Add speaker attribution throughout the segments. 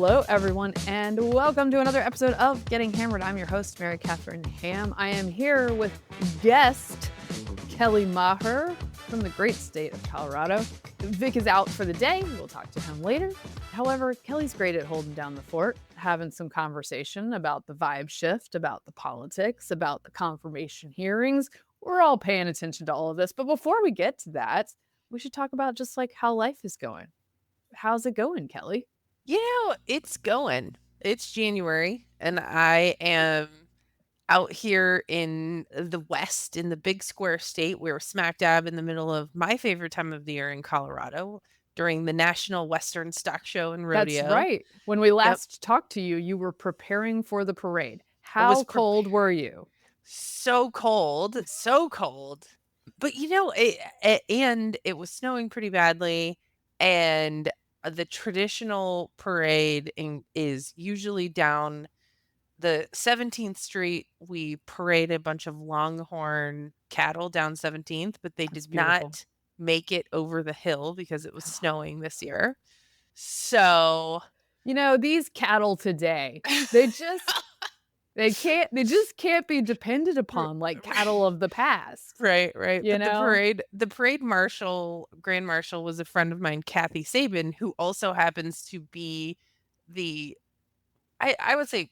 Speaker 1: Hello, everyone, and welcome to another episode of Getting Hammered. I'm your host, Mary Katharine Ham. I am here with guest Kelly Maher from the great state of Colorado. Vic is out for the day. We'll talk to him later. However, Kelly's great at holding down the fort, having some conversation about the vibe shift, about the politics, about the confirmation hearings. We're all paying attention to all of this. But before we get to that, we should talk about just like how life is going. How's it going, Kelly?
Speaker 2: It's going. It's January, and I am out here in the West, in the big square state. We're smack dab in the middle of my favorite time of the year in Colorado during the National Western Stock Show and
Speaker 1: That's
Speaker 2: Rodeo.
Speaker 1: right. When we
Speaker 2: Yep,
Speaker 1: last talked to you, you were preparing for the parade.
Speaker 2: I was
Speaker 1: How cold were you?
Speaker 2: so cold, so cold. But and it was snowing pretty badly, and the traditional parade is usually down the 17th Street. We parade a bunch of longhorn cattle down 17th, but they
Speaker 1: That's
Speaker 2: did
Speaker 1: beautiful.
Speaker 2: not make it over the hill because it was snowing this year. So,
Speaker 1: You know, these cattle today, they just they just can't be depended
Speaker 2: r-
Speaker 1: upon like cattle of the past,
Speaker 2: right.
Speaker 1: you
Speaker 2: But
Speaker 1: know?
Speaker 2: the parade marshal, grand marshal, was a friend of mine, Kathy Sabin, who also happens to be the I would say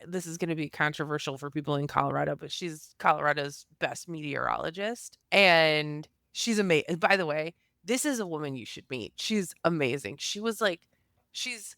Speaker 2: this is going to be controversial for people in Colorado, but she's Colorado's best meteorologist. And she's amazing. By the way, this is a woman you should meet. She's amazing. She's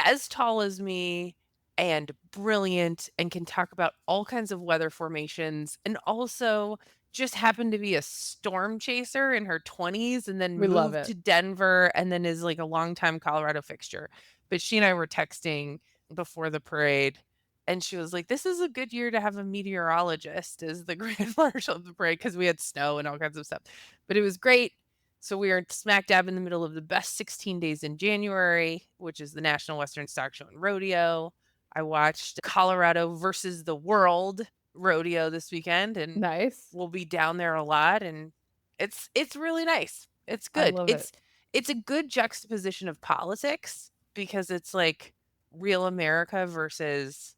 Speaker 2: as tall as me and brilliant and can talk about all kinds of weather formations, and also just happened to be a storm chaser in her 20s and then
Speaker 1: We love
Speaker 2: moved
Speaker 1: it.
Speaker 2: to Denver and then is like a longtime Colorado fixture. But she and I were texting before the parade, and she was like, "This is a good year to have a meteorologist as the grand marshal of the parade," because we had snow and all kinds of stuff. But it was great. So we are smack dab in the middle of the best 16 days in January, which is the National Western Stock Show and Rodeo. I watched Colorado versus the World Rodeo this weekend, and
Speaker 1: Nice.
Speaker 2: we'll be down there a lot, and it's really nice. It's
Speaker 1: I
Speaker 2: good.
Speaker 1: love it.
Speaker 2: It's a good juxtaposition of politics because it's like real America versus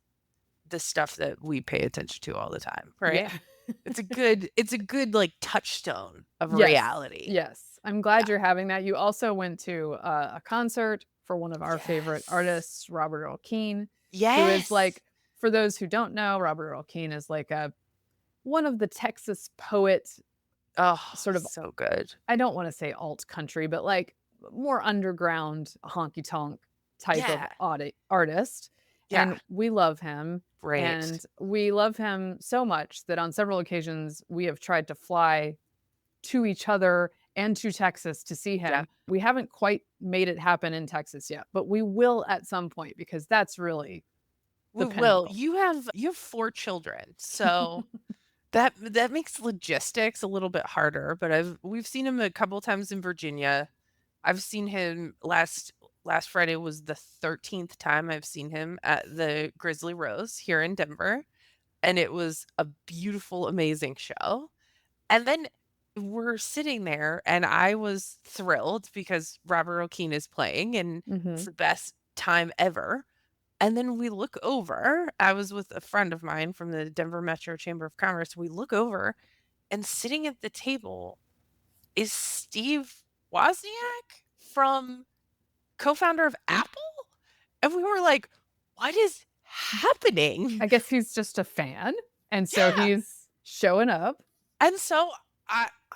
Speaker 2: the stuff that we pay attention to all the time, right?
Speaker 1: Yeah.
Speaker 2: It's a good like touchstone of
Speaker 1: Yes.
Speaker 2: reality.
Speaker 1: Yes. I'm
Speaker 2: Yeah.
Speaker 1: glad you're having that. You also went to a concert for one of our favorite
Speaker 2: Yes.
Speaker 1: artists, Robert Earl Keen, who is
Speaker 2: Yes.
Speaker 1: like, for those who don't know, Robert Earl Keen is like a one of the Texas poet
Speaker 2: Oh,
Speaker 1: sort of,
Speaker 2: so good.
Speaker 1: I don't want to say alt country, but like more underground honky tonk type of
Speaker 2: Yeah.
Speaker 1: artist.
Speaker 2: Yeah.
Speaker 1: And we love him.
Speaker 2: Right.
Speaker 1: And we love him so much that on several occasions we have tried to fly to each other and to Texas to see
Speaker 2: Yeah.
Speaker 1: him. We haven't quite made it happen in Texas yet, but we will at some point because that's really the
Speaker 2: Well,
Speaker 1: pinnacle.
Speaker 2: you have 4 children, so that makes logistics a little bit harder, but we've seen him a couple times in Virginia. I've seen him last Friday was the 13th time I've seen him at the Grizzly Rose here in Denver, and it was a beautiful, amazing show. And then we're sitting there, and I was thrilled because Robert O'Keen is playing, and it's
Speaker 1: Mhm.
Speaker 2: the best time ever. And then we look over. I was with a friend of mine from the Denver Metro Chamber of Commerce. We look over, and sitting at the table is Steve Wozniak, from co-founder of Apple. And we were like, "What is happening?"
Speaker 1: I guess he's just a fan, and so
Speaker 2: Yeah.
Speaker 1: he's showing up.
Speaker 2: And so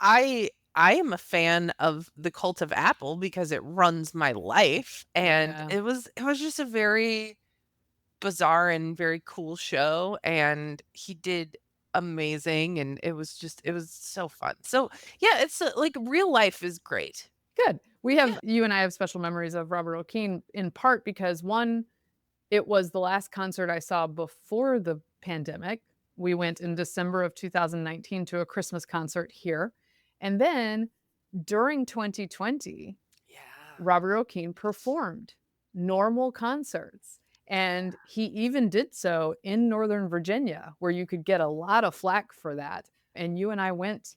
Speaker 2: I am a fan of the cult of Apple because it runs my life, and
Speaker 1: Yeah.
Speaker 2: it was just a very bizarre and very cool show, and he did amazing, and it was so fun. So, yeah, it's like real life is great.
Speaker 1: Good.
Speaker 2: Yeah.
Speaker 1: You and I have special memories of Robert O'Keen in part because one, it was the last concert I saw before the pandemic. We went in December of 2019 to a Christmas concert here. And then during 2020,
Speaker 2: Yeah.
Speaker 1: Robert O'Keen performed normal concerts. And he even did so in Northern Virginia, where you could get a lot of flack for that. And you and I went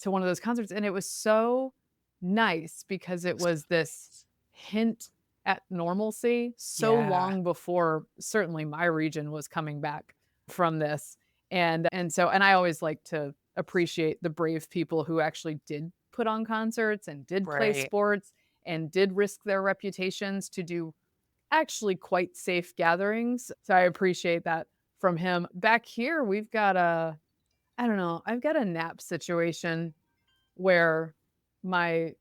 Speaker 1: to one of those concerts, and it was so nice because it was this hint at normalcy so
Speaker 2: Yeah.
Speaker 1: long before certainly my region was coming back from this. And I always like to appreciate the brave people who actually did put on concerts and did play
Speaker 2: Right.
Speaker 1: sports and did risk their reputations to do actually quite safe gatherings. So I appreciate that from him. Back here, we've got a I don't know, I've got a nap situation where my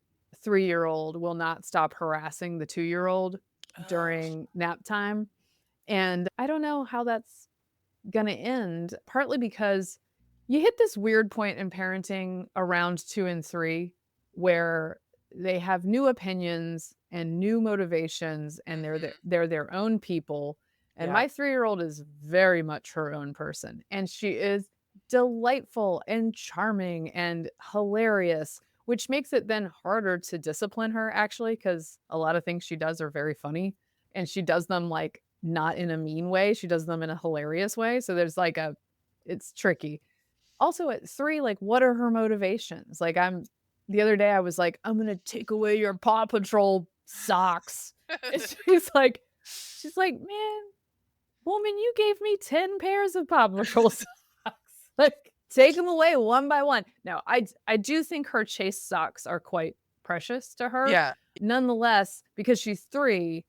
Speaker 1: 3-year-old will not stop harassing the 2-year-old
Speaker 2: Oh,
Speaker 1: during nap time, and I don't know how that's gonna end, partly because you hit this weird point in parenting around 2 and 3 where they have new opinions and new motivations, and
Speaker 2: mhm.
Speaker 1: they're their own people, and
Speaker 2: Yeah.
Speaker 1: my 3-year-old is very much her own person, and she is delightful and charming and hilarious, which makes it then harder to discipline her actually, because a lot of things she does are very funny, and she does them, like, not in a mean way, she does them in a hilarious way, so there's like a it's tricky. Also at 3, like, what are her motivations? Like, the other day I was like, "I'm gonna take away your Paw Patrol socks." And she's like, "Man, woman, you gave me 10 pairs of Paw Patrol socks. Like, take them away one by one." No, I do think her chase socks are quite precious to her.
Speaker 2: Yeah.
Speaker 1: Nonetheless, because she's 3,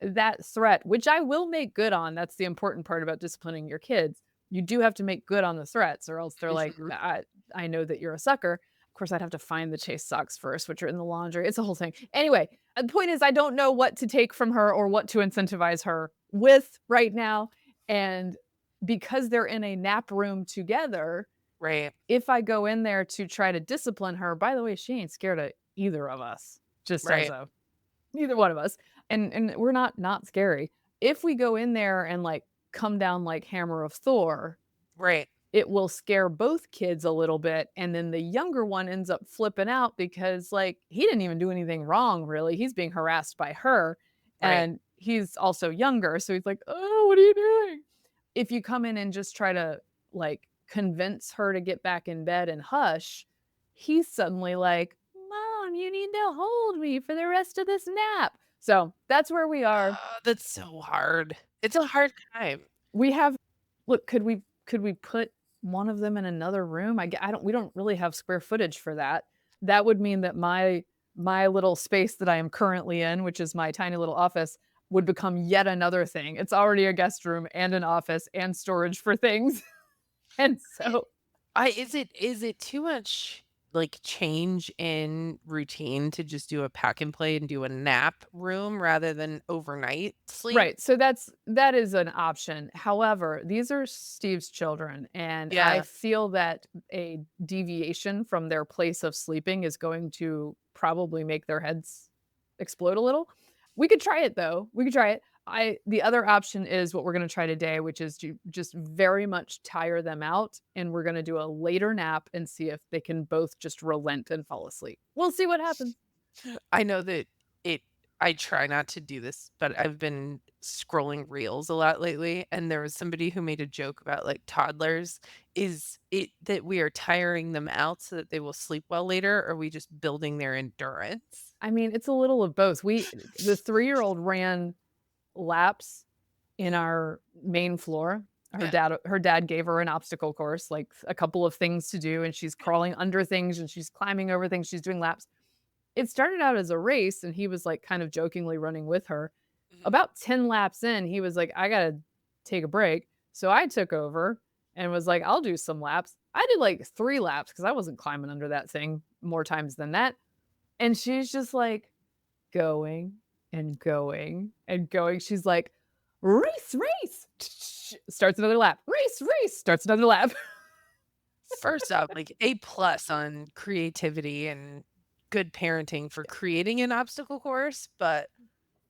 Speaker 1: that threat, which I will make good on, that's the important part about disciplining your kids. You do have to make good on the threats or else they're like,
Speaker 2: Mhm.
Speaker 1: I know that you're a sucker." Of course, I'd have to find the chase socks first, which are in the laundry. It's a whole thing. Anyway, the point is I don't know what to take from her or what to incentivize her with right now, and because they're in a nap room together,
Speaker 2: Right.
Speaker 1: if I go in there to try to discipline her, by the way, she ain't scared of either of us, just as
Speaker 2: Right.
Speaker 1: a neither one of us, and we're not scary. If we go in there and, like, come down like Hammer of Thor,
Speaker 2: Right.
Speaker 1: it will scare both kids a little bit, and then the younger one ends up flipping out because, like, he didn't even do anything wrong, really, he's being harassed by her,
Speaker 2: Right.
Speaker 1: and he's also younger, so he's like, "Oh, what are you doing?" If you come in and just try to, like, convince her to get back in bed and hush, he's suddenly like, "Mom, you need to hold me for the rest of this nap." So, that's where we are.
Speaker 2: That's so hard. It's a hard time.
Speaker 1: We have look, could we put one of them in another room? I don't we don't really have square footage for that. That would mean that my little space that I am currently in, which is my tiny little office, would become yet another thing. It's already a guest room and an office and storage for things. And
Speaker 2: I
Speaker 1: so
Speaker 2: is it too much, like, change in routine to just do a pack and play and do a nap room rather than overnight sleep?
Speaker 1: right, so that is an option. However, these are Steve's children, and I
Speaker 2: Yeah.
Speaker 1: feel that a deviation from their place of sleeping is going to probably make their heads explode a little. We could try it though. We could try it. I The other option is what we're gonna try today, which is to just very much tire them out, and we're gonna do a later nap and see if they can both just relent and fall asleep. We'll see what happens.
Speaker 2: I know that it I try not to do this, but I've been scrolling reels a lot lately, and there was somebody who made a joke about, like, toddlers. Is it that we are tiring them out so that they will sleep well later, or are we just building their endurance?
Speaker 1: I mean, it's a little of both. The 3-year-old ran laps in our main floor.
Speaker 2: Yeah.
Speaker 1: Her dad gave her an obstacle course, like a couple of things to do, and she's crawling under things and she's climbing over things, she's doing laps. It started out as a race and he was like kind of jokingly running with her.
Speaker 2: Mhm.
Speaker 1: About 10 laps in, he was like, "I gotta take a break." So I took over and was like, "I'll do some laps." I did like 3 laps because I wasn't climbing under that thing more times than that. And she's just like, going and going and going. She's like, "Race, race!" Starts another lap. "Race, race!" Starts another lap.
Speaker 2: First off, like, A plus on creativity and good parenting for creating an obstacle course, but,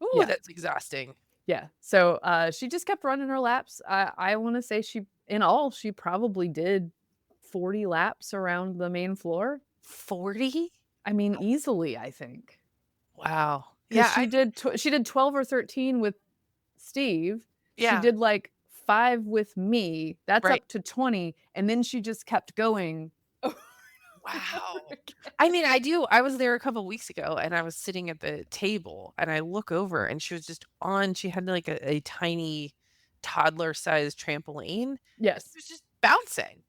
Speaker 2: ooh,
Speaker 1: Yeah,
Speaker 2: that's exhausting.
Speaker 1: yeah. So, she just kept running her laps. I wanna say she probably did 40 laps around the main floor.
Speaker 2: 40?
Speaker 1: I mean, easily, I think,
Speaker 2: Wow.
Speaker 1: because
Speaker 2: Yeah, I
Speaker 1: she did 12 or 13 with Steve. She
Speaker 2: yeah,
Speaker 1: did, like, 5 with me. That's
Speaker 2: right.
Speaker 1: up to 20, and then she just kept going.
Speaker 2: Wow. I mean, I was there a couple weeks ago, and I was sitting at the table, and I look over, and she was just on she had, like, a tiny toddler-sized trampoline, and she
Speaker 1: Yes.
Speaker 2: was just bouncing.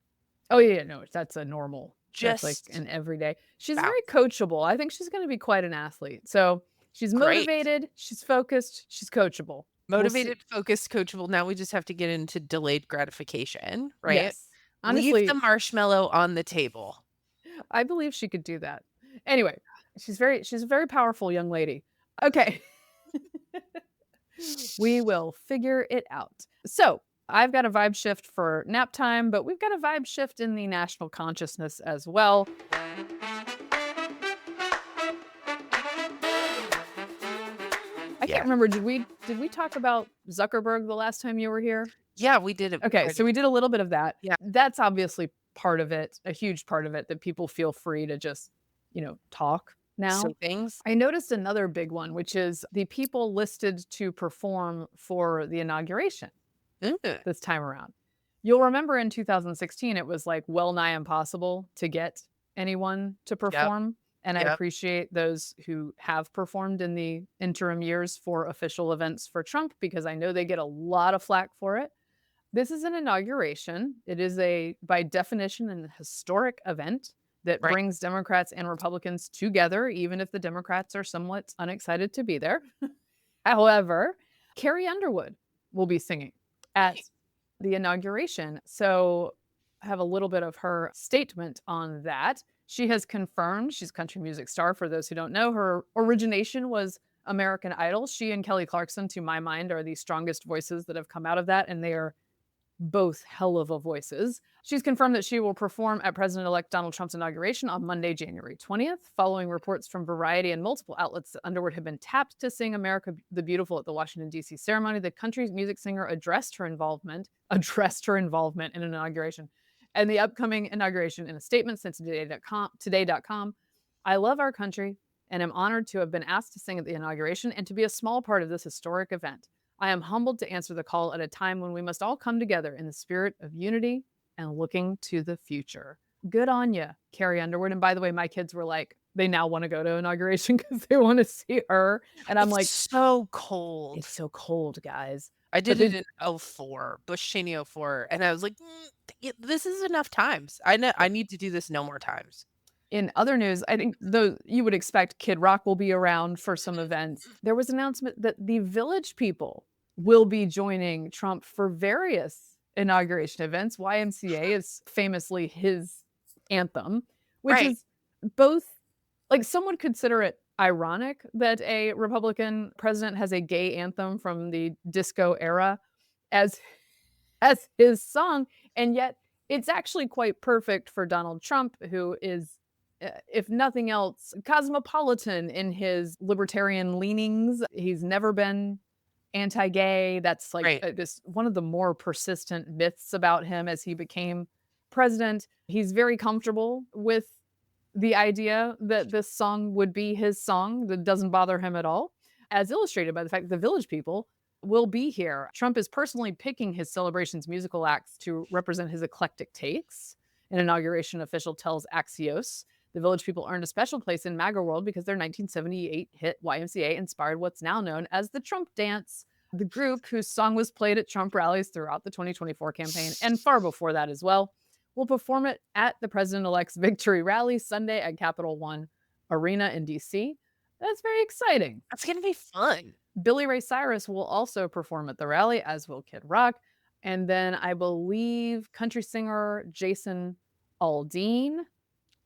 Speaker 1: Oh, yeah, no, that's a normal that's like
Speaker 2: Just
Speaker 1: an everyday. She's very
Speaker 2: bounce.
Speaker 1: coachable. I think she's gonna be quite an athlete. So, she's
Speaker 2: Great.
Speaker 1: motivated, she's focused, she's coachable. We'll see.
Speaker 2: Motivated, focused, coachable. Now we just have to get into delayed gratification, right?
Speaker 1: Yes.
Speaker 2: Leave the
Speaker 1: Honestly,
Speaker 2: marshmallow on the table.
Speaker 1: I believe she could do that. Anyway, she's a very powerful young lady. Okay. We will figure it out. So, I've got a vibe shift for nap time, but we've got a vibe shift in the national consciousness as well. I can't
Speaker 2: Yeah.
Speaker 1: remember, did we talk about Zuckerberg the last time you were here?
Speaker 2: Yeah, we did it
Speaker 1: Okay,
Speaker 2: quite a
Speaker 1: so we did a little bit of that.
Speaker 2: yeah.
Speaker 1: That's obviously part of it, a huge part of it that people feel free to just, talk
Speaker 2: So
Speaker 1: now.
Speaker 2: things
Speaker 1: I noticed another big one, which is the people listed to perform for the inauguration
Speaker 2: mm,
Speaker 1: this time around. You'll remember in 2016, it was like well nigh impossible to get anyone to
Speaker 2: yep,
Speaker 1: perform. And I
Speaker 2: yep,
Speaker 1: appreciate those who have performed in the interim years for official events for Trump because I know they get a lot of flack for it. This is an inauguration. It is by definition, an historic event that
Speaker 2: right.
Speaker 1: brings Democrats and Republicans together, even if the Democrats are somewhat unexcited to be there. However, Carrie Underwood will be singing at
Speaker 2: Nice.
Speaker 1: the inauguration. So I have a little bit of her statement on that. She has confirmed she's a country music star. For those who don't know, her origination was American Idol. She and Kelly Clarkson, to my mind, are the strongest voices that have come out of that, and they are both hell of a voices. She's confirmed that she will perform at President elect Donald Trump's inauguration on Monday, January 20th, following reports from Variety and multiple outlets that Underwood had been tapped to sing America the Beautiful at the Washington, D.C. ceremony. The country's music singer addressed her involvement in an inauguration and the upcoming inauguration in a statement sent to today.com. I love our country and am honored to have been asked to sing at the inauguration and to be a small part of this historic event. I am humbled to answer the call at a time when we must all come together in the spirit of unity and looking to the future. Good on you, Carrie Underwood. And by the way, my kids were like, they now want to go to inauguration because they want to see her. And I'm
Speaker 2: It's
Speaker 1: like,
Speaker 2: so cold.
Speaker 1: it's so cold, guys.
Speaker 2: I
Speaker 1: But
Speaker 2: did it
Speaker 1: they,
Speaker 2: in '04, Bush Cheney '04, and I was like, this is enough times. I need to do this no more times."
Speaker 1: in other news, I think though you would expect Kid Rock will be around for some events. There was an announcement that the Village People will be joining Trump for various inauguration events. YMCA is famously his anthem, which
Speaker 2: Right,
Speaker 1: is both like some would consider it ironic that a Republican president has a gay anthem from the disco era as his song, and yet it's actually quite perfect for Donald Trump, who is, if nothing else, cosmopolitan in his libertarian leanings. He's never been anti-gay. That's like
Speaker 2: right,
Speaker 1: this one of the more persistent myths about him as he became president. He's very comfortable with the idea that this song would be his song. That doesn't bother him at all, as illustrated by the fact that the Village People will be here. Trump is personally picking his celebrations musical acts to represent his eclectic takes. An inauguration official tells Axios the Village People earned a special place in MAGA world because their 1978 hit YMCA inspired what's now known as the Trump Dance. The group, whose song was played at Trump rallies throughout the 2024 campaign and far before that as well, will perform it at the president-elect's victory rally Sunday at Capital One Arena in DC. That's very exciting.
Speaker 2: that's gonna be fun.
Speaker 1: Billy Ray Cyrus will also perform at the rally, as will Kid Rock. And then I believe country singer Jason Aldean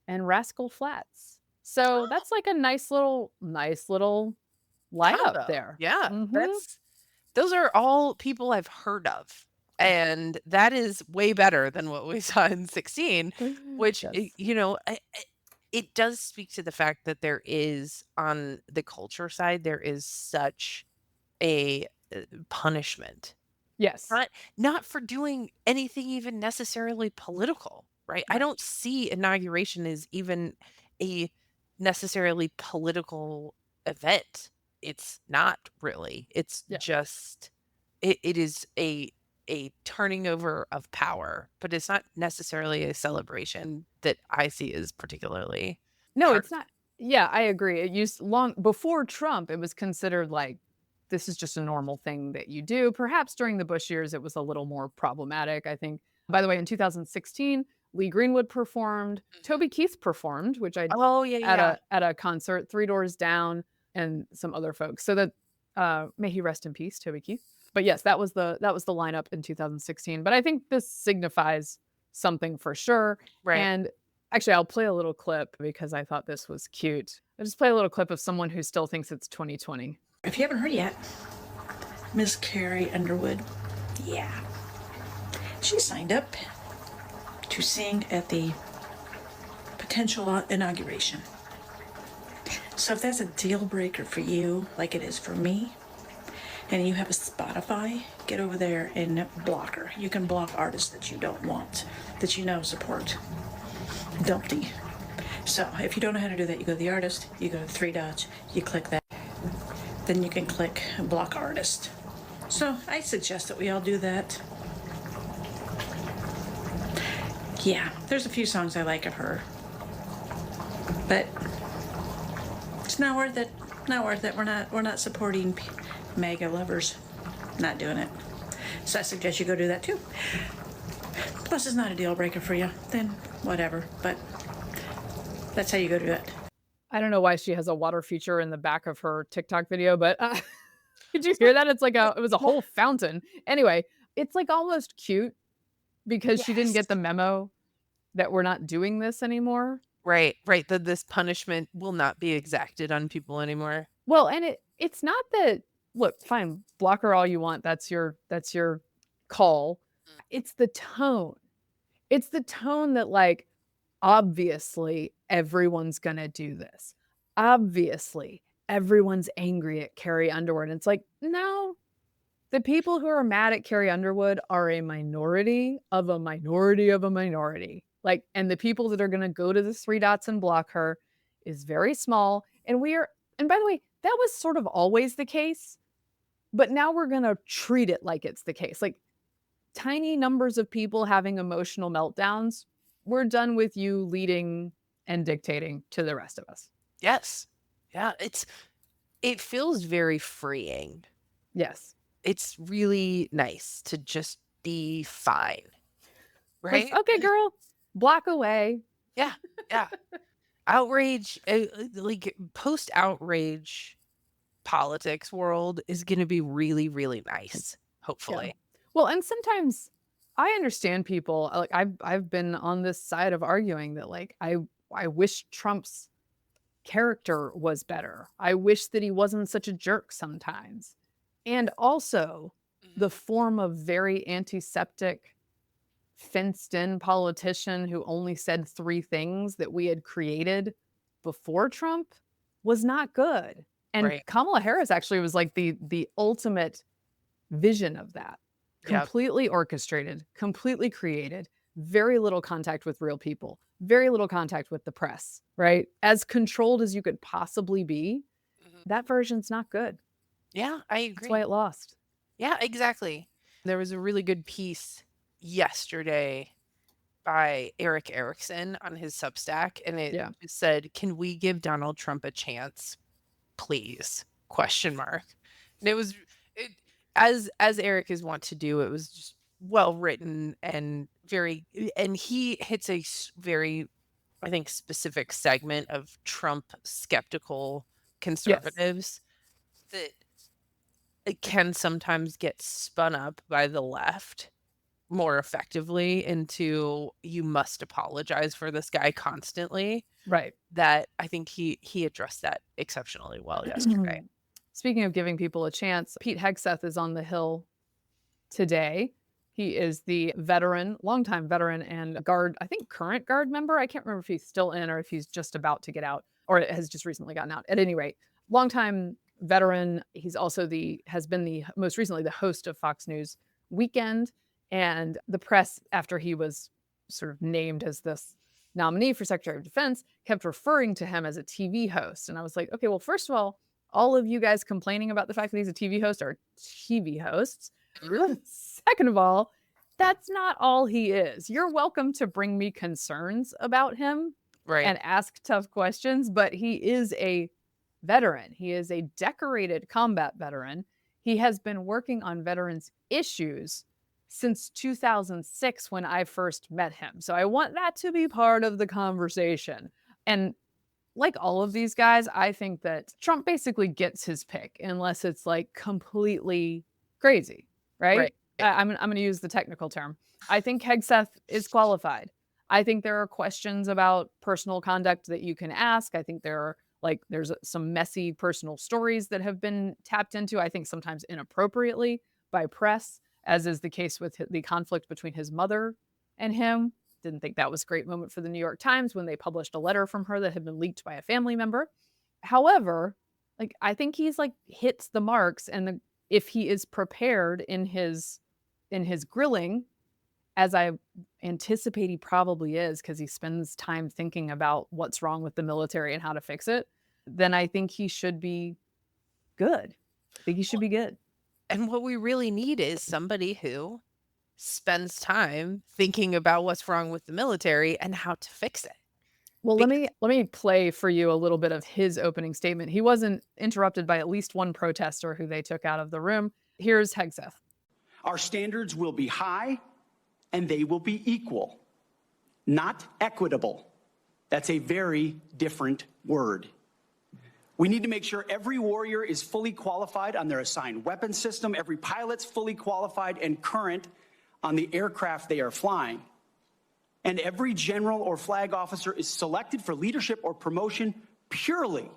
Speaker 1: and Rascal Flatts. So that's like a nice little lineup
Speaker 2: Combo,
Speaker 1: there.
Speaker 2: yeah,
Speaker 1: Mhm.
Speaker 2: that's those are all people I've heard of, and that is way better than what we saw in '16, which,
Speaker 1: Yes.
Speaker 2: it does speak to the fact that there is on the culture side, there is such a, punishment.
Speaker 1: Yes.
Speaker 2: Not for doing anything even necessarily political, right? I
Speaker 1: Right.
Speaker 2: don't see inauguration as even a necessarily political event. It's not really. It's
Speaker 1: Yeah.
Speaker 2: just it is a a turning over of power, but it's not necessarily a celebration that I see as particularly
Speaker 1: No,
Speaker 2: part.
Speaker 1: it's not. Yeah, I agree. It used long before Trump, it was considered like this is just a normal thing that you do. Perhaps during the Bush years, it was a little more problematic, I think. By the way, in 2016, Lee Greenwood performed,
Speaker 2: Mhm.
Speaker 1: Toby Keith performed, which I
Speaker 2: Oh, yeah, yeah.
Speaker 1: at a concert, Three Doors Down, and some other folks. So that may he rest in peace, Toby Keith. But yes, that was the lineup in 2016. But I think this signifies something for sure.
Speaker 2: Right.
Speaker 1: And actually, I'll play a little clip because I thought this was cute. I'll just play a little clip of someone who still thinks it's 2020.
Speaker 3: If you haven't heard yet, Miss Carrie Underwood, yeah, she signed up to sing at the potential inauguration. So if that's a deal breaker for you, like it is for me, and you have a Spotify, get over there and block her. You can block artists that you don't want, that you know support Dumpty. So if you don't know how to do that, you go to the artist, you go to three dots, you click that, then you can click block artist. So I suggest that we all do that. Yeah, there's a few songs I like of her, but it's not worth it. Not worth it. We're not supporting MAGA lovers. Not doing it. So I suggest you go do that too. Plus, it's not a deal breaker for you. Then whatever. But that's how you go do it.
Speaker 1: I don't know why she has a water feature in the back of her TikTok video, but did you hear that? It's like it was a whole fountain. Anyway, it's like almost cute because she didn't
Speaker 2: Yes.
Speaker 1: get the memo that we're not doing this anymore.
Speaker 2: Right, right, that this punishment will not be exacted on people anymore.
Speaker 1: Well, and it's not that look, fine, block her all you want. That's your call. It's the tone. It's the tone that like obviously everyone's going to do this. Obviously, everyone's angry at Carrie Underwood. And it's like, no, the people who are mad at Carrie Underwood are a minority of a minority of a minority. Like, and the people that are going to go to the three dots and block her is very small. And and by the way, that was sort of always the case, but now we're going to treat it like it's the case. Like, tiny numbers of people having emotional meltdowns, we're done with you leading and dictating to the rest of us.
Speaker 2: Yes. Yeah, it feels very freeing.
Speaker 1: Yes.
Speaker 2: It's really nice to just be fine,
Speaker 1: Like,
Speaker 2: right?
Speaker 1: okay, girl, block away.
Speaker 2: Yeah, yeah. Outrage, like, post-outrage politics world is gonna be really, really nice,
Speaker 1: Yeah.
Speaker 2: hopefully.
Speaker 1: Well, and sometimes I understand people like I've been on this side of arguing that like I wish Trump's character was better. I wish that he wasn't such a jerk sometimes. And also the
Speaker 2: Mhm.
Speaker 1: form of very antiseptic fenced in politician who only said 3 things that we had created before Trump was not good. And
Speaker 2: Right.
Speaker 1: Kamala Harris actually was like the ultimate vision of that.
Speaker 2: Yep.
Speaker 1: Completely orchestrated, completely created, very little contact with real people, very little contact with the press, right? As controlled as you could possibly be,
Speaker 2: Mhm.
Speaker 1: that version's not good.
Speaker 2: Yeah, I
Speaker 1: That's why
Speaker 2: agree.
Speaker 1: it lost.
Speaker 2: Yeah, exactly. There was a really good piece yesterday by Eric Erickson on his Substack, and it
Speaker 1: Yeah.
Speaker 2: just said, "Can we give Donald Trump a chance, please?" Question mark. And it was it as Eric is wont to do, it was just well written and very and he hits a very, I think, specific segment of Trump skeptical
Speaker 1: Yes.
Speaker 2: conservatives that it can sometimes get spun up by the left more effectively into, "You must apologize for this guy constantly."
Speaker 1: Right.
Speaker 2: That I think he addressed that exceptionally well yesterday.
Speaker 1: Speaking of giving people a chance, Pete Hegseth is on the Hill today. He is the veteran, longtime veteran and guard, I think current guard member. I can't remember if he's still in or if he's just about to get out or has just recently gotten out. At any rate, longtime veteran. He's also has been the most recently the host of Fox News Weekend. And the press, after he was sort of named as this nominee for Secretary of Defense, kept referring to him as a TV host. And I was like, okay, well, first of all of you guys complaining about the fact that he's a TV host are TV hosts. Second of all, that's not all he is. You're welcome to bring me concerns about him
Speaker 2: Right.
Speaker 1: and ask tough questions, but he is a veteran. He is a decorated combat veteran. He has been working on veterans issues since 2006 when I first met him. So I want that to be part of the conversation. And like all of these guys, I think that Trump basically gets his pick unless it's like completely crazy, right?
Speaker 2: Right.
Speaker 1: I'm going to use the technical term. I think Hegseth is qualified. I think there are questions about personal conduct that you can ask. I think there's some messy personal stories that have been tapped into, I think sometimes inappropriately by press, as is the case with the conflict between his mother and him. Didn't think that was a great moment for the New York Times when they published a letter from her that had been leaked by a family member. However, like I think he's like hits the marks, and if he is prepared in his grilling, as I anticipate he probably is because he spends time thinking about what's wrong with the military and how to fix it, then I think he should be good. I think he should be good.
Speaker 2: And what we really need is somebody who spends time thinking about what's wrong with the military and how to fix it.
Speaker 1: Well, let me play for you a little bit of his opening statement. He wasn't interrupted by at least one protester who they took out of the room. Here's Hegseth.
Speaker 4: Our standards will be high and they will be equal, not equitable. That's a very different word. We need to make sure every warrior is fully qualified on their assigned weapon system, every pilot's fully qualified and current on the aircraft they are flying, and every general or flag officer is selected for leadership or promotion purely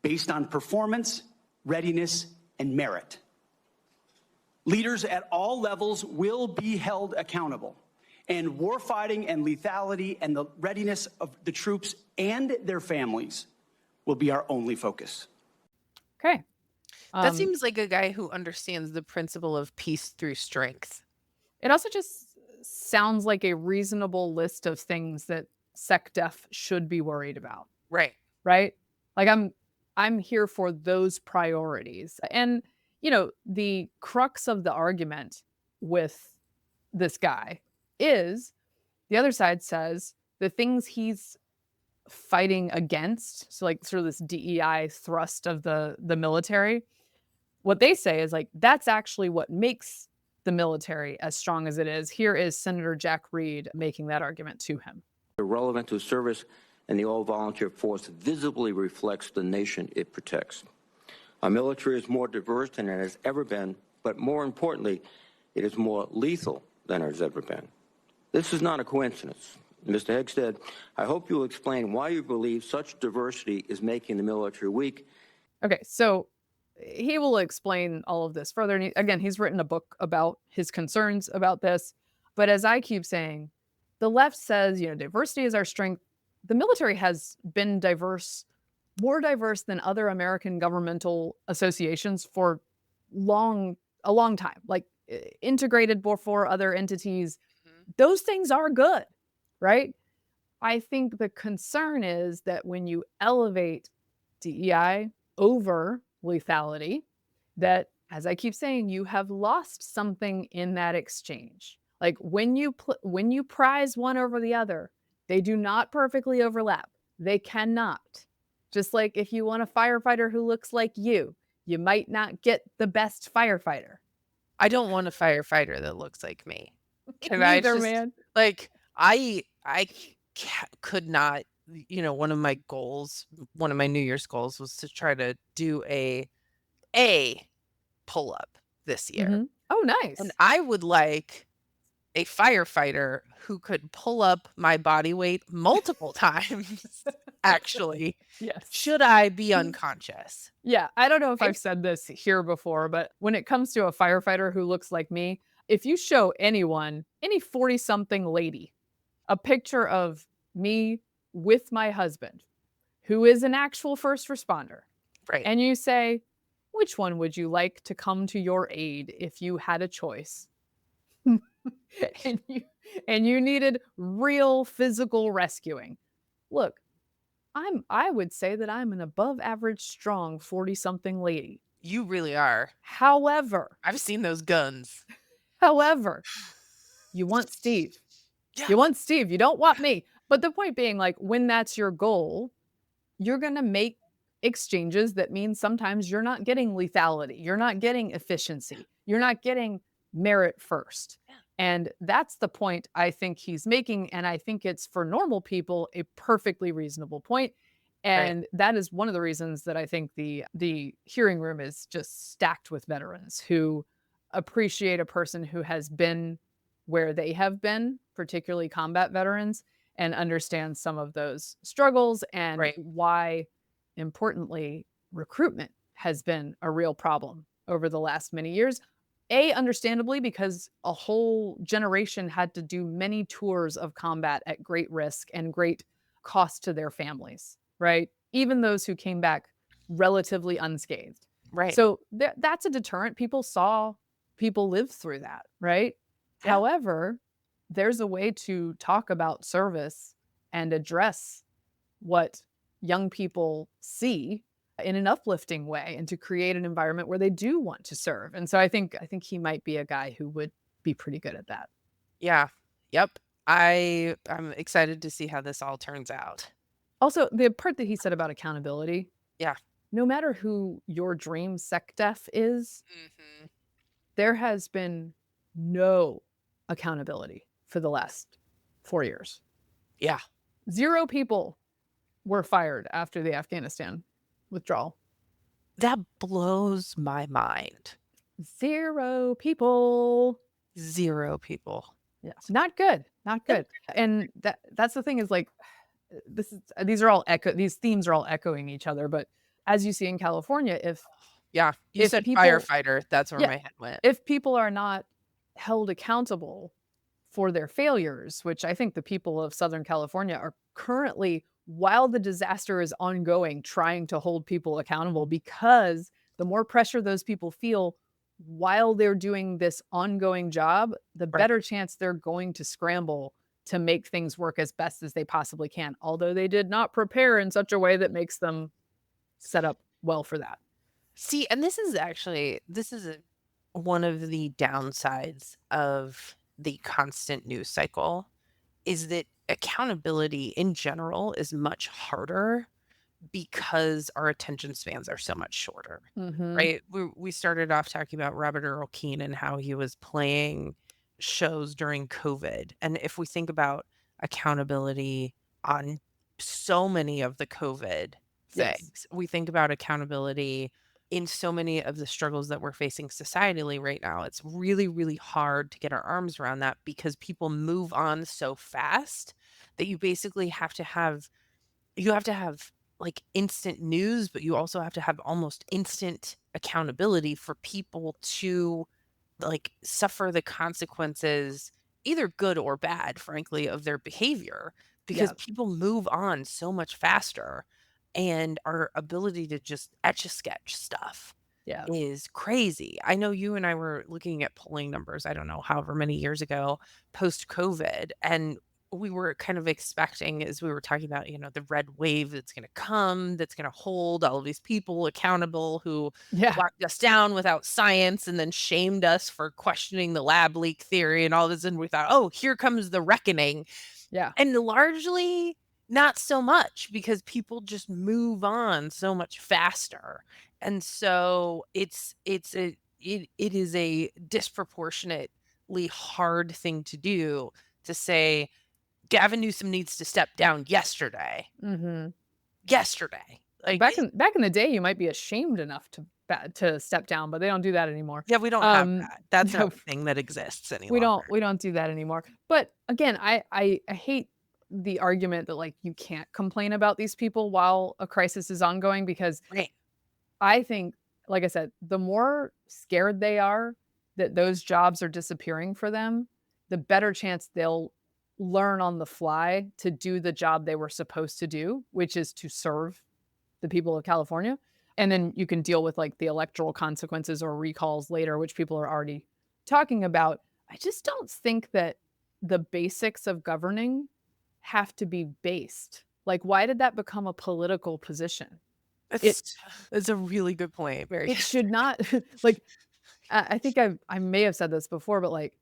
Speaker 4: based on performance, readiness, and merit. Leaders at all levels will be held accountable, and warfighting and lethality and the readiness of the troops and their families will be our only focus.
Speaker 1: Okay.
Speaker 2: That seems like a guy who understands the principle of peace through strength.
Speaker 1: It also just sounds like a reasonable list of things that SecDef should be worried about.
Speaker 2: Right.
Speaker 1: Right? Like I'm here for those priorities. And the crux of the argument with this guy is the other side says the things he's fighting against, so like sort of this DEI thrust of the military, what they say is like that's actually what makes the military as strong as it is. Here is Senator Jack Reed making that argument to him.
Speaker 5: Relevant to service, and the all-volunteer force visibly reflects the nation it protects. Our military is more diverse than it has ever been, but more importantly, it is more lethal than it has ever been. This is not a coincidence. Mr. Hegseth, I hope you will explain why you believe such diversity is making the military weak.
Speaker 1: Okay, so he will explain all of this further. And again, he's written a book about his concerns about this. But as I keep saying, the left says, diversity is our strength. The military has been diverse, more diverse than other American governmental associations for a long time, like integrated before other entities. Those things are good, right? I think the concern is that when you elevate DEI over lethality, that, as I keep saying, you have lost something in that exchange. Like when you prize one over the other, they do not perfectly overlap. They cannot. Just like if you want a firefighter who looks like you might not get the best firefighter.
Speaker 2: I don't want a firefighter that looks like me.
Speaker 1: Neither, man.
Speaker 2: Like I could not, one of my New Year's goals was to try to do a pull up this year.
Speaker 1: Mm-hmm. Oh, nice.
Speaker 2: And I would like a firefighter who could pull up my body weight multiple times, actually.
Speaker 1: Yes.
Speaker 2: Should I be unconscious?
Speaker 1: Yeah, I don't know if I've said this here before, but when it comes to a firefighter who looks like me, if you show anyone, any 40-something lady, a picture of me with my husband, who is an actual first responder,
Speaker 2: right,
Speaker 1: and you say, which one would you like to come to your aid if you had a choice? and you needed real physical rescuing. Look, I would say that I'm an above average strong 40-something lady.
Speaker 2: You really are.
Speaker 1: However,
Speaker 2: I've seen those guns.
Speaker 1: However, you want Steve.
Speaker 2: Yeah.
Speaker 1: You want Steve. You don't want me. But the point being, like, when that's your goal, you're going to make exchanges that mean sometimes you're not getting lethality. You're not getting efficiency. You're not getting merit first.
Speaker 2: Yeah.
Speaker 1: And that's the point I think he's making. And I think it's, for normal people, a perfectly reasonable point.
Speaker 2: Right.
Speaker 1: And that is one of the reasons that I think the hearing room is just stacked with veterans who appreciate a person who has been where they have been, particularly combat veterans, and understand some of those struggles and
Speaker 2: Right.
Speaker 1: why, importantly, recruitment has been a real problem over the last many years. Understandably, because a whole generation had to do many tours of combat at great risk and great cost to their families, right? Even those who came back relatively unscathed.
Speaker 2: Right.
Speaker 1: So that's a deterrent. People saw people live through that, right?
Speaker 2: Yeah.
Speaker 1: However, there's a way to talk about service and address what young people see in an uplifting way and to create an environment where they do want to serve. And so I think he might be a guy who would be pretty good at that.
Speaker 2: Yeah. Yep. I'm excited to see how this all turns out.
Speaker 1: Also, the part that he said about accountability,
Speaker 2: Yeah.
Speaker 1: no matter who your dream SecDef is,
Speaker 2: Mm-hmm.
Speaker 1: there has been no accountability for the last 4 years.
Speaker 2: Yeah.
Speaker 1: 0 people were fired after the Afghanistan withdrawal.
Speaker 2: That blows my mind.
Speaker 1: 0 people.
Speaker 2: 0 people.
Speaker 1: Yeah. Not good. Not good. And that's the thing is, like, these themes are all echoing each other. But as you see in California,
Speaker 2: Yeah. You
Speaker 1: if
Speaker 2: said
Speaker 1: people,
Speaker 2: firefighter. That's where
Speaker 1: yeah,
Speaker 2: my head went.
Speaker 1: if people are not held accountable for their failures, which I think the people of Southern California are currently, while the disaster is ongoing, trying to hold people accountable, because the more pressure those people feel while they're doing this ongoing job, the
Speaker 2: Right.
Speaker 1: better chance they're going to scramble to make things work as best as they possibly can, although they did not prepare in such a way that makes them set up well for that.
Speaker 2: See, and this is one of the downsides of the constant news cycle is that accountability in general is much harder because our attention spans are so much shorter,
Speaker 1: Mhm.
Speaker 2: right? We started off talking about Robert Earl Keen and how he was playing shows during COVID. And if we think about accountability on so many of the COVID
Speaker 1: Yes.
Speaker 2: things, we think about accountability in so many of the struggles that we're facing societally right now. It's really, really hard to get our arms around that because people move on so fast that you have to have like instant news, but you also have to have almost instant accountability for people to like suffer the consequences, either good or bad, frankly, of their behavior, because
Speaker 1: Yeah.
Speaker 2: people move on so much faster and our ability to just etch a sketch stuff
Speaker 1: Yeah.
Speaker 2: is crazy. I know you and I were looking at polling numbers, I don't know, however many years ago, post COVID, and we were kind of expecting, as we were talking about, the red wave that's going to come, that's going to hold all of these people accountable who
Speaker 1: Yeah.
Speaker 2: locked us down without science and then shamed us for questioning the lab leak theory and all this. And we thought, oh, here comes the reckoning.
Speaker 1: Yeah.
Speaker 2: And largely not so much because people just move on so much faster. And so it is a disproportionately hard thing to do to say Gavin Newsom needs to step down yesterday.
Speaker 1: Mhm.
Speaker 2: Yesterday. Like
Speaker 1: Back in the day, you might be ashamed enough to step down, but they don't do that anymore.
Speaker 2: yeah, we don't have that. That's
Speaker 1: No,
Speaker 2: not a thing that exists any
Speaker 1: we
Speaker 2: longer.
Speaker 1: don't do that anymore. But again, I hate the argument that, like, you can't complain about these people while a crisis is ongoing, because
Speaker 2: Right.
Speaker 1: I think, like I said, the more scared they are that those jobs are disappearing for them, the better chance they'll learn on the fly to do the job they were supposed to do, which is to serve the people of California. And then you can deal with, like, the electoral consequences or recalls later, which people are already talking about. I just don't think that the basics of governing have to be based. Like, why did that become a political position?
Speaker 2: It's a really good point. Very
Speaker 1: It should not. Like, I think I may have said this before, but like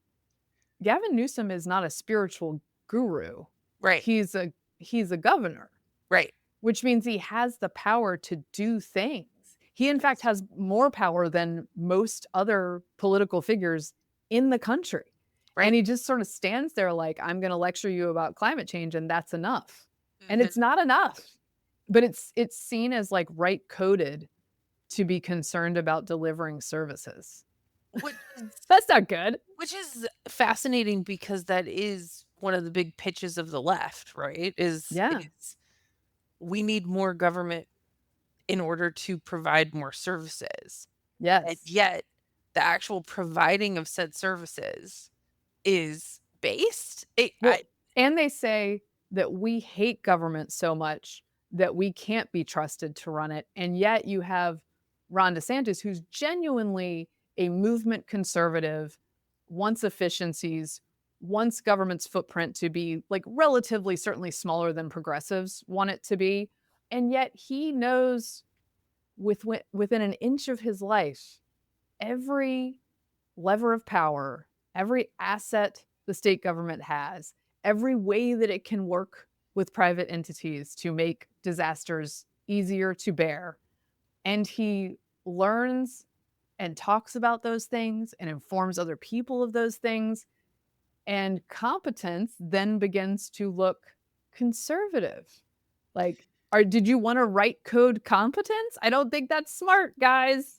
Speaker 1: Gavin Newsom is not a spiritual guru.
Speaker 2: Right.
Speaker 1: He's a governor,
Speaker 2: Right.
Speaker 1: which means he has the power to do things. He, in fact, has more power than most other political figures in the country.
Speaker 2: Right.
Speaker 1: And he just sort of stands there like, I'm going to lecture you about climate change, and that's enough. And
Speaker 2: Mhm.
Speaker 1: it's not enough. But it's seen as like right coded to be concerned about delivering services.
Speaker 2: Which is,
Speaker 1: That's not good.
Speaker 2: which is fascinating because that is one of the big pitches of the left, right?
Speaker 1: Yeah.
Speaker 2: Is we need more government in order to provide more services. And
Speaker 1: Yes.
Speaker 2: yet the actual providing of said services is based.
Speaker 1: Well, and they say that we hate government so much that we can't be trusted to run it. And yet you have Ron DeSantis, who's genuinely a movement conservative, wants efficiencies, wants government's footprint to be like relatively certainly smaller than progressives want it to be. And yet he knows within an inch of his life, every lever of power, every asset the state government has, every way that it can work with private entities to make disasters easier to bear. And he learns and talks about those things and informs other people of those things. And competence then begins to look conservative. Like, did you want to write code competence? I don't think that's smart, guys.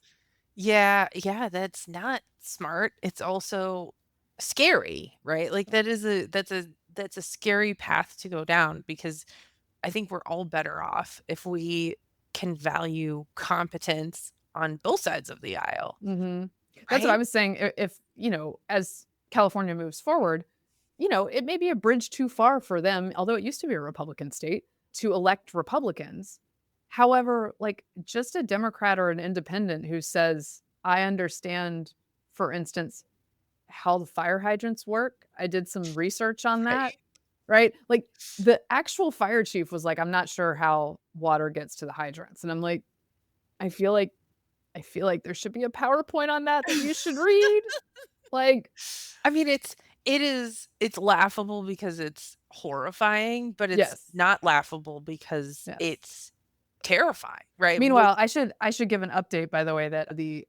Speaker 2: Yeah, that's not smart. It's also scary, right? Like that's a scary path to go down because I think we're all better off if we can value competence on both sides of the aisle.
Speaker 1: Mm-hmm. That's what I
Speaker 2: Right?
Speaker 1: was saying. If, as California moves forward, it may be a bridge too far for them, although it used to be a Republican state, to elect Republicans. However, like just a Democrat or an independent who says, I understand, for instance, how the fire hydrants work. I did some research on that, right? Like the actual fire chief was like, I'm not sure how water gets to the hydrants. And I'm like, I feel like there should be a PowerPoint on that you should read. Like,
Speaker 2: I mean, it's laughable because it's horrifying, but it's
Speaker 1: yes.
Speaker 2: not laughable because
Speaker 1: Yes.
Speaker 2: it's terrifying, right?
Speaker 1: Meanwhile, I should give an update, by the way, that the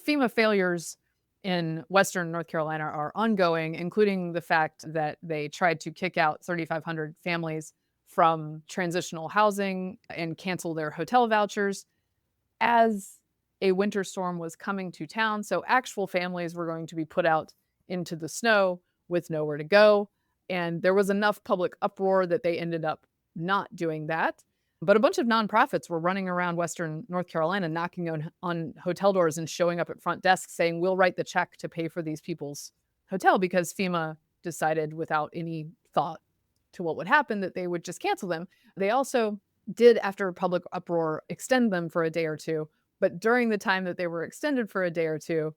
Speaker 1: FEMA failures in Western North Carolina are ongoing, including the fact that they tried to kick out 3,500 families from transitional housing and cancel their hotel vouchers as a winter storm was coming to town. So actual families were going to be put out into the snow with nowhere to go. And there was enough public uproar that they ended up not doing that. But a bunch of nonprofits were running around Western North Carolina, knocking on hotel doors and showing up at front desks saying, we'll write the check to pay for these people's hotel, because FEMA decided without any thought to what would happen that they would just cancel them. They also did, after public uproar, extend them for a day or two. But during the time that they were extended for a day or two,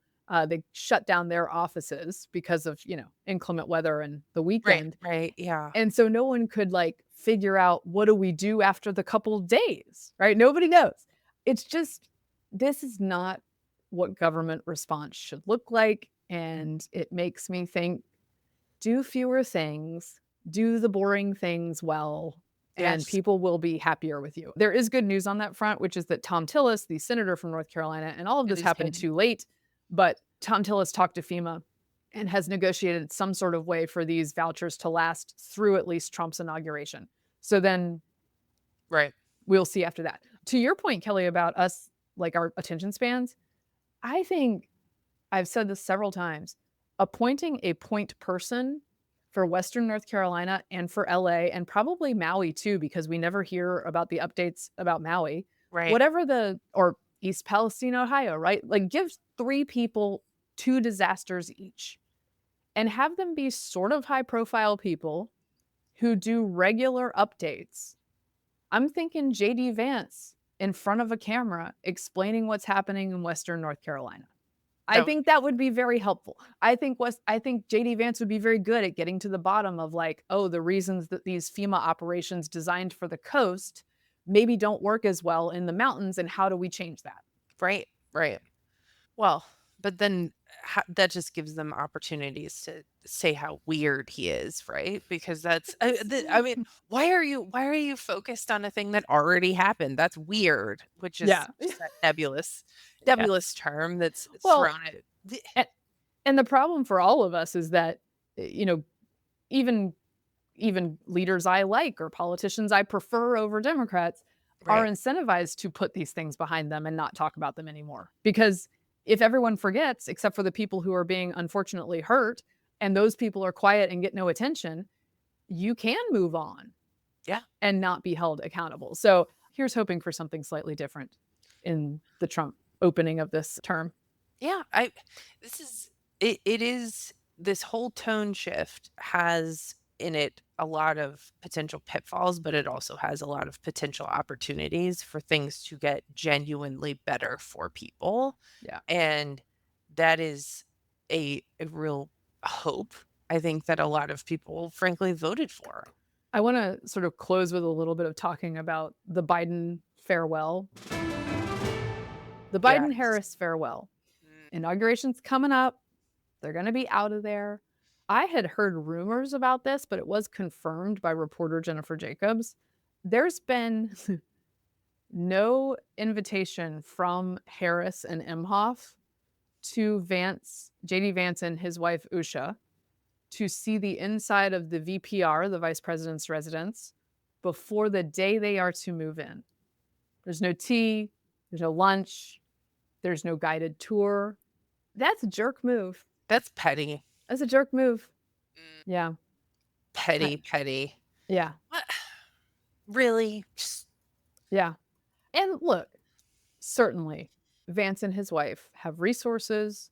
Speaker 1: they shut down their offices because of, inclement weather and the weekend.
Speaker 2: Right, yeah.
Speaker 1: And so no one could like figure out, what do we do after the couple of days, right? Nobody knows. It's just, this is not what government response should look like. And it makes me think, do fewer things, do the boring things well, and
Speaker 2: Yes.
Speaker 1: people will be happier with you. There is good news on that front, which is that Tom Tillis, the senator from North Carolina, and all of this
Speaker 2: Really
Speaker 1: happened
Speaker 2: exciting.
Speaker 1: too late, but Tom Tillis talked to FEMA and has negotiated some sort of way for these vouchers to last through at least Trump's inauguration. So then
Speaker 2: Right.
Speaker 1: we'll see after that. To your point, Kelly, about us, like our attention spans, I think I've said this several times, appointing a point person for Western North Carolina and for LA, and probably Maui too, because we never hear about the updates about Maui.
Speaker 2: Right.
Speaker 1: Or East Palestine, Ohio, right? Like give 3 people 2 disasters each and have them be sort of high profile people who do regular updates. I'm thinking JD Vance in front of a camera explaining what's happening in Western North Carolina. I think that would be very helpful. I think JD Vance would be very good at getting to the bottom of like, oh, the reasons that these FEMA operations designed for the coast maybe don't work as well in the mountains, and how do we change that?
Speaker 2: Right. Well, But then that just gives them opportunities to say how weird he is, right? Because that's I mean, why are you focused on a thing that already happened? That's weird, which is
Speaker 1: Yeah.
Speaker 2: just that nebulous
Speaker 1: Yeah.
Speaker 2: term that's
Speaker 1: Well,
Speaker 2: thrown at
Speaker 1: and, and the problem for all of us is that, even leaders I like or politicians I prefer over Democrats are
Speaker 2: right.
Speaker 1: incentivized to put these things behind them and not talk about them anymore. Because if everyone forgets, except for the people who are being unfortunately hurt, and those people are quiet and get no attention, you can move on
Speaker 2: Yeah.
Speaker 1: and not be held accountable. So here's hoping for something slightly different in the Trump opening of this term.
Speaker 2: Yeah, I this is it is this whole tone shift has in it a lot of potential pitfalls, but it also has a lot of potential opportunities for things to get genuinely better for people.
Speaker 1: Yeah.
Speaker 2: And that is a real hope, I think, that a lot of people frankly voted for.
Speaker 1: I want to sort of close with a little bit of talking about the Biden farewell. The
Speaker 2: Yes.
Speaker 1: Biden Harris farewell. Inauguration's coming up. They're going to be out of there. I had heard rumors about this, but it was confirmed by reporter Jennifer Jacobs. There's been no invitation from Harris and Imhoff to Vance, JD Vance and his wife Usha, to see the inside of the VPR, the vice president's residence, before the day they are to move in. There's no tea, there's no lunch, there's no guided tour. That's a jerk move.
Speaker 2: That's petty.
Speaker 1: That's a jerk move. Yeah.
Speaker 2: Petty.
Speaker 1: Yeah.
Speaker 2: What? Really? Just
Speaker 1: Yeah. And look, certainly Vance and his wife have resources.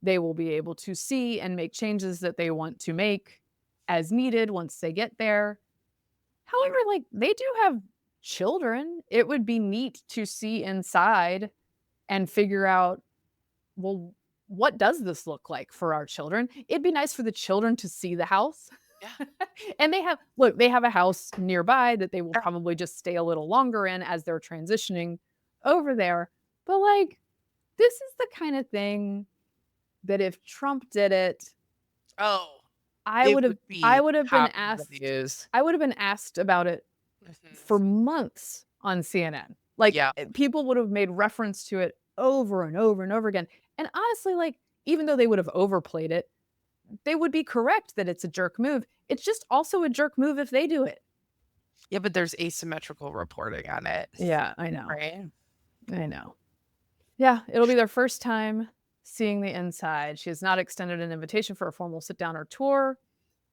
Speaker 1: They will be able to see and make changes that they want to make as needed once they get there. However, like, they do have children. It would be neat to see inside and figure out, well, what does this look like for our children? It'd be nice for the children to see the house.
Speaker 2: Yeah.
Speaker 1: And they have a house nearby that they will
Speaker 2: Yeah.
Speaker 1: probably just stay a little longer in as they're transitioning over there. But like, this is the kind of thing that if Trump did it,
Speaker 2: Oh,
Speaker 1: I
Speaker 2: it
Speaker 1: would have
Speaker 2: would be
Speaker 1: I would have been
Speaker 2: top of the
Speaker 1: asked
Speaker 2: news.
Speaker 1: I would have been asked about it for months on CNN. Like,
Speaker 2: Yeah.
Speaker 1: people would have made reference to it over and over and over again. And honestly, like, even though they would have overplayed it, they would be correct that it's a jerk move. It's just also a jerk move if they do it.
Speaker 2: Yeah, but there's asymmetrical reporting on it.
Speaker 1: Yeah, I know.
Speaker 2: Right?
Speaker 1: I know. Yeah, it'll be their first time seeing the inside. She has not extended an invitation for a formal sit-down or tour.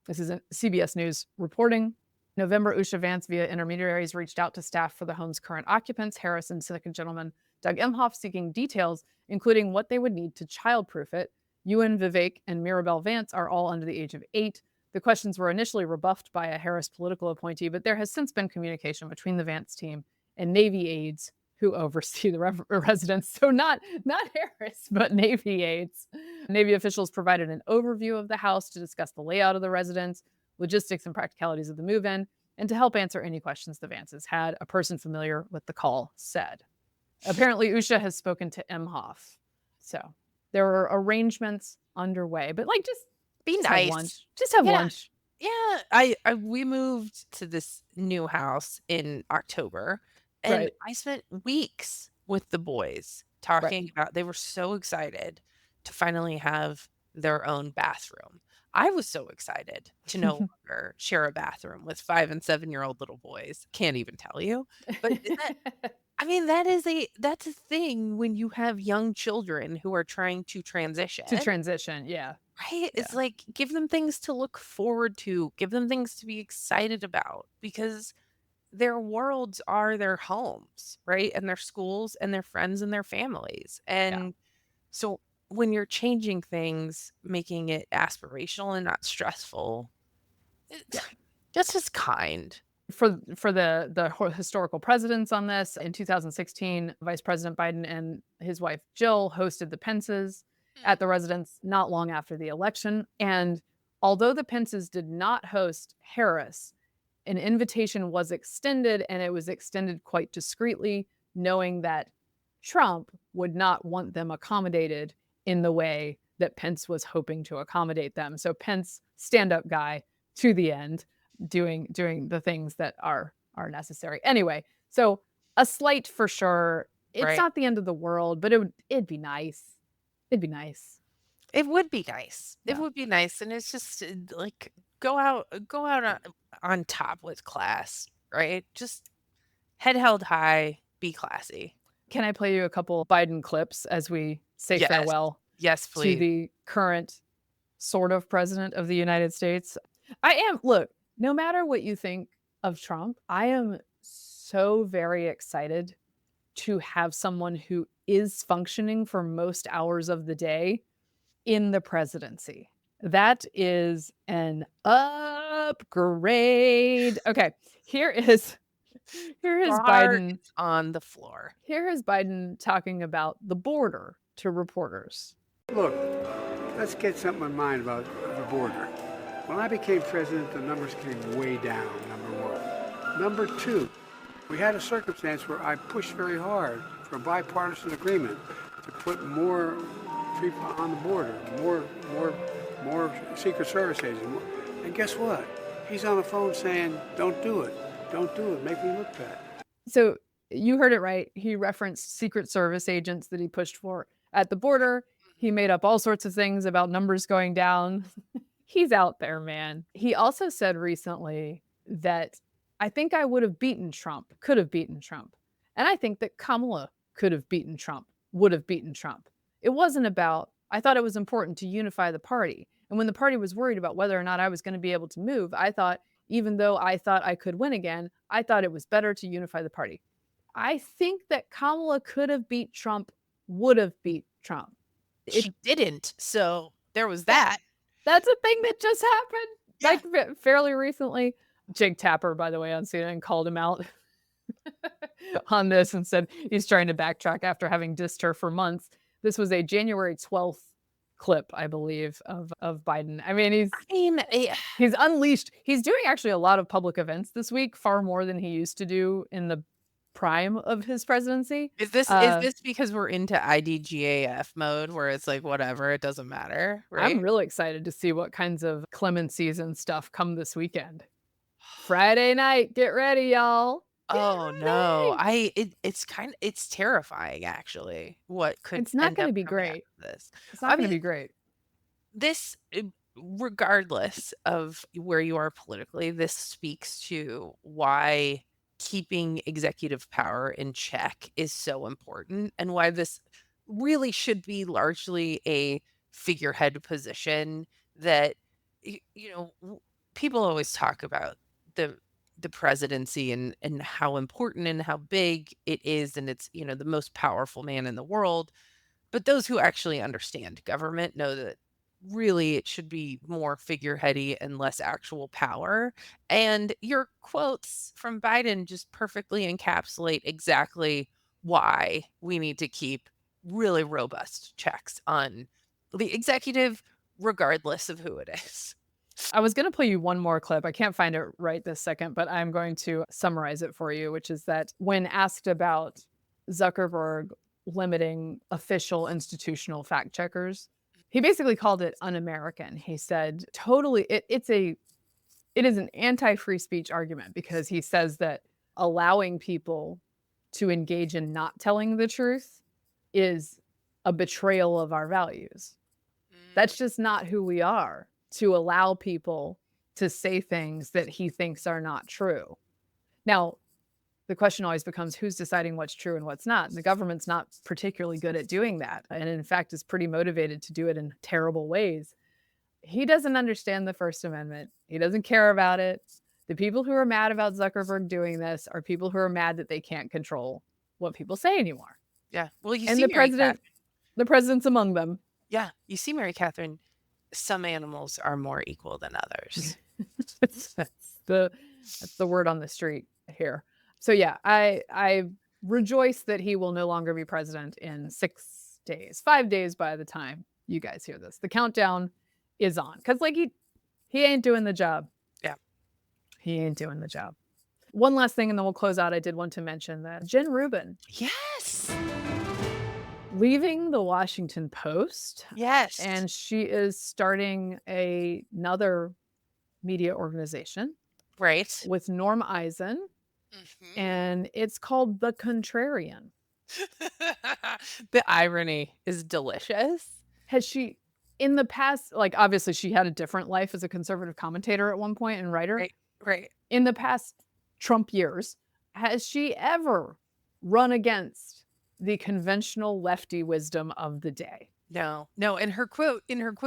Speaker 1: This is CBS News reporting. November, Usha Vance, via intermediaries, reached out to staff for the home's current occupants, Harris and second gentleman Doug Imhoff, seeking details, including what they would need to childproof it. Ewan, Vivek, and Mirabelle Vance are all under the age of 8. The questions were initially rebuffed by a Harris political appointee, but there has since been communication between the Vance team and Navy aides who oversee the residence. So not Harris, but Navy aides. Navy officials provided an overview of the house to discuss the layout of the residence, logistics and practicalities of the move-in, and to help answer any questions the Vances had, a person familiar with the call said. Apparently, Usha has spoken to Imhoff. So there are arrangements underway, but like, just
Speaker 2: Be
Speaker 1: have
Speaker 2: nice.
Speaker 1: lunch. Just have
Speaker 2: Yeah.
Speaker 1: lunch.
Speaker 2: Yeah, I we moved to this new house in October, and
Speaker 1: Right.
Speaker 2: I spent weeks with the boys talking about they were so excited to finally have their own bathroom. I was so excited to no longer share a bathroom with 5 and 7-year-old little boys. Can't even tell you. But I mean, that's a thing when you have young children who are trying to transition.
Speaker 1: To transition, yeah.
Speaker 2: Right? It's
Speaker 1: Yeah.
Speaker 2: like, give them things to look forward to, give them things to be excited about, because their worlds are their homes, right? And their schools and their friends and their families. And so when you're changing things, making it aspirational and not stressful, just as kind.
Speaker 1: For the historical precedents on this, in 2016, Vice President Biden and his wife Jill hosted the Pences at the residence not long after the election. And although the Pences did not host Harris, an invitation was extended, and it was extended quite discreetly, knowing that Trump would not want them accommodated in the way that Pence was hoping to accommodate them. So Pence, stand-up guy to the end, doing the things that are necessary. Anyway, so a slight for sure. It's
Speaker 2: Right.
Speaker 1: not the end of the world, but it'd be nice. It'd be nice.
Speaker 2: It would be nice. It
Speaker 1: Yeah.
Speaker 2: would be nice, and it's just like go out on top with class, right? Just head held high, be classy.
Speaker 1: Can I play you a couple Biden clips as we say
Speaker 2: Yes.
Speaker 1: farewell
Speaker 2: Yes,
Speaker 1: to
Speaker 2: please.
Speaker 1: the current sort of president of the United States? Look, no matter what you think of Trump, I am so very excited to have someone who is functioning for most hours of the day in the presidency. That is an upgrade. Okay, here is
Speaker 2: Bar
Speaker 1: Biden.
Speaker 2: is on the floor.
Speaker 1: Here is Biden talking about the border to reporters.
Speaker 6: Look, let's get something in mind about the border. When I became president, the numbers came way down, number one. Number two, we had a circumstance where I pushed very hard for a bipartisan agreement to put more people on the border, more Secret Service agents. And guess what? He's on the phone saying, don't do it. Don't do it. Make me look bad.
Speaker 1: So you heard it right. He referenced Secret Service agents that he pushed for at the border. He made up all sorts of things about numbers going down. He's out there, man. He also said recently that I think I would have beaten Trump, could have beaten Trump. And I think that Kamala could have beaten Trump, would have beaten Trump. It wasn't about, I thought it was important to unify the party. And when the party was worried about whether or not I was going to be able to move, I thought, even though I thought I could win again, I thought it was better to unify the party. I think that Kamala could have beat Trump, would have beat Trump.
Speaker 2: She didn't, so there was that.
Speaker 1: That's a thing that just happened, like fairly recently. Jake Tapper, by the way, on CNN called him out on this and said he's trying to backtrack after having dissed her for months. This was a January 12th clip, I believe, of Biden. I mean, he's unleashed. He's doing actually a lot of public events this week, far more than he used to do in the prime of his presidency.
Speaker 2: Is this because we're into I.D.G.A.F mode where it's like whatever, it doesn't matter, right?
Speaker 1: I'm really excited to see what kinds of clemencies and stuff come this weekend. Friday night, get ready, y'all.
Speaker 2: Oh no, it's terrifying actually. What could
Speaker 1: It's not going to be great.
Speaker 2: This
Speaker 1: It's not going to be great.
Speaker 2: This, regardless of where you are politically, this speaks to why keeping executive power in check is so important and why this really should be largely a figurehead position that people always talk about the presidency and how important and how big it is, and it's the most powerful man in the world. But those who actually understand government know that really it should be more figureheady and less actual power. And your quotes from Biden just perfectly encapsulate exactly why we need to keep really robust checks on the executive, regardless of who it is.
Speaker 1: I was going to play you one more clip. I can't find it right this second, but I'm going to summarize it for you, which is that when asked about Zuckerberg limiting official institutional fact checkers, he basically called it un-American. He said, totally, it is an anti-free speech argument because he says that allowing people to engage in not telling the truth is a betrayal of our values. That's just not who we are, to allow people to say things that he thinks are not true. Now, the question always becomes who's deciding what's true and what's not. And the government's not particularly good at doing that. And in fact, is pretty motivated to do it in terrible ways. He doesn't understand the First Amendment. He doesn't care about it. The people who are mad about Zuckerberg doing this are people who are mad that they can't control what people say anymore.
Speaker 2: Yeah. Well,
Speaker 1: the president's among them.
Speaker 2: Yeah. You see, Mary Katharine, some animals are more equal than others.
Speaker 1: that's the word on the street here. So yeah, I rejoice that he will no longer be president in 6 days, 5 days by the time you guys hear this. The countdown is on because he ain't doing the job.
Speaker 2: Yeah,
Speaker 1: he ain't doing the job. One last thing, and then we'll close out. I did want to mention that Jen Rubin.
Speaker 2: Yes.
Speaker 1: leaving the Washington Post.
Speaker 2: Yes.
Speaker 1: And she is starting another media organization
Speaker 2: Right.
Speaker 1: with Norm Eisen, and it's called The Contrarian.
Speaker 2: The irony is delicious.
Speaker 1: Has she, in the past, like obviously she had a different life as a conservative commentator at one point and writer.
Speaker 2: Right. Right.
Speaker 1: In the past Trump years, has she ever run against the conventional lefty wisdom of the day?
Speaker 2: No. In her quote,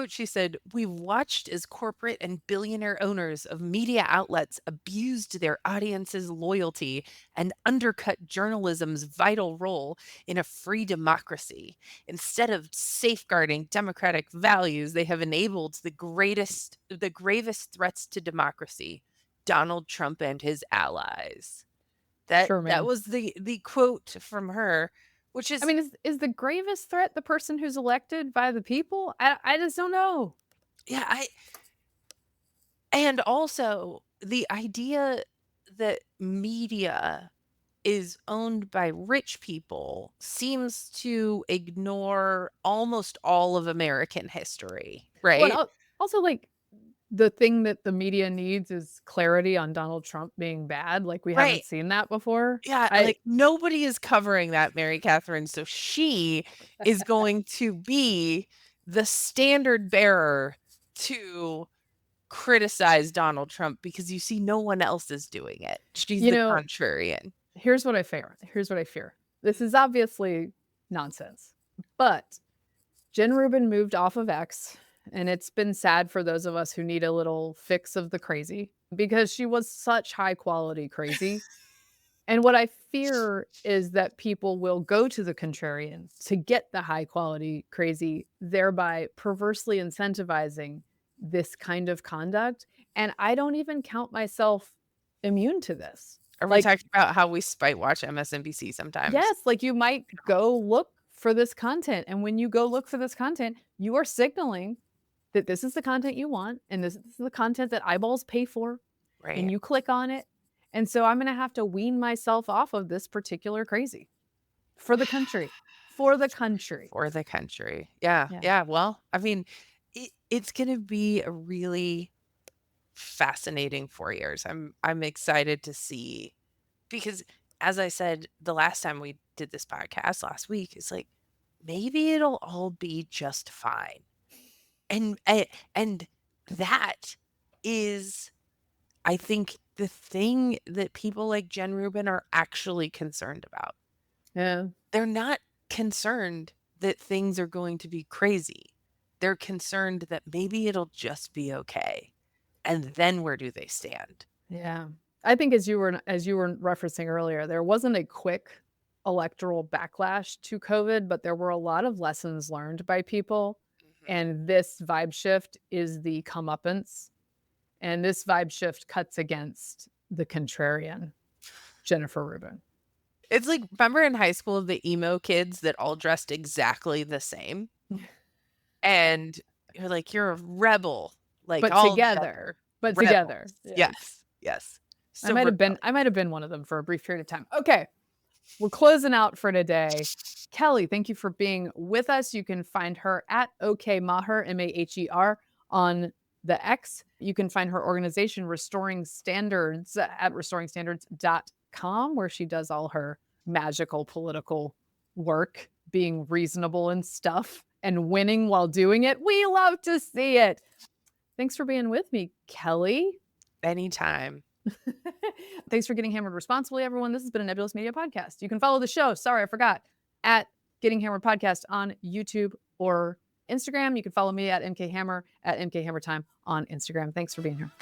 Speaker 2: she said, "We've watched as corporate and billionaire owners of media outlets abused their audience's loyalty and undercut journalism's vital role in a free democracy. Instead of safeguarding democratic values, they have enabled the gravest threats to democracy, Donald Trump and his allies."
Speaker 1: Sure,
Speaker 2: That
Speaker 1: man.
Speaker 2: was the quote from her, which is,
Speaker 1: I mean, is the gravest threat the person who's elected by the people? I just don't know.
Speaker 2: yeah, and also the idea that media is owned by rich people seems to ignore almost all of American history,
Speaker 1: Well,
Speaker 2: right?
Speaker 1: also, like, the thing that the media needs is clarity on Donald Trump being bad. Like, we
Speaker 2: Right.
Speaker 1: haven't seen that before.
Speaker 2: Yeah, like nobody is covering that, Mary Catherine. So she is going to be the standard bearer to criticize Donald Trump because you see no one else is doing it. She's the contrarian.
Speaker 1: Here's what I fear. This is obviously nonsense, but Jen Rubin moved off of X, and it's been sad for those of us who need a little fix of the crazy because she was such high quality crazy. And what I fear is that people will go to the contrarian to get the high quality crazy, thereby perversely incentivizing this kind of conduct. And I don't even count myself immune to this.
Speaker 2: Are we talking about how we spite watch MSNBC sometimes?
Speaker 1: Yes, like you might go look for this content. And when you go look for this content, you are signaling that this is the content you want. And this is the content that eyeballs pay for.
Speaker 2: Right.
Speaker 1: And you click on it. And so I'm going to have to wean myself off of this particular crazy for the country. For the country.
Speaker 2: Yeah. Well, I mean, it's going to be a really fascinating 4 years. I'm excited to see, because as I said the last time we did this podcast last week, it's like maybe it'll all be just fine. And that is, I think, the thing that people like Jen Rubin are actually concerned about.
Speaker 1: Yeah.
Speaker 2: They're not concerned that things are going to be crazy. They're concerned that maybe it'll just be okay. And then where do they stand?
Speaker 1: Yeah. I think as you were referencing earlier, there wasn't a quick electoral backlash to COVID, but there were a lot of lessons learned by people. And this vibe shift is the comeuppance. And this vibe shift cuts against the contrarian, Jennifer Rubin.
Speaker 2: It's like, remember in high school, the emo kids that all dressed exactly the same? And you're like, you're a rebel. Like,
Speaker 1: but
Speaker 2: all
Speaker 1: together. But
Speaker 2: rebels.
Speaker 1: together.
Speaker 2: Yes. So
Speaker 1: I might have been one of them for a brief period of time. Okay. We're closing out for today. Kelly, thank you for being with us. You can find her at OK Maher, Maher, on the X. You can find her organization, Restoring Standards, at restoringstandards.com, where she does all her magical political work, being reasonable and stuff and winning while doing it. We love to see it. Thanks for being with me, Kelly.
Speaker 2: Anytime.
Speaker 1: Thanks for getting hammered responsibly, everyone. This has been a Nebulous Media podcast. You can follow the show. Sorry, I forgot. At Getting Hammered Podcast on YouTube or Instagram. You can follow me at MKHammer, at MKHammerTime on Instagram. Thanks for being here.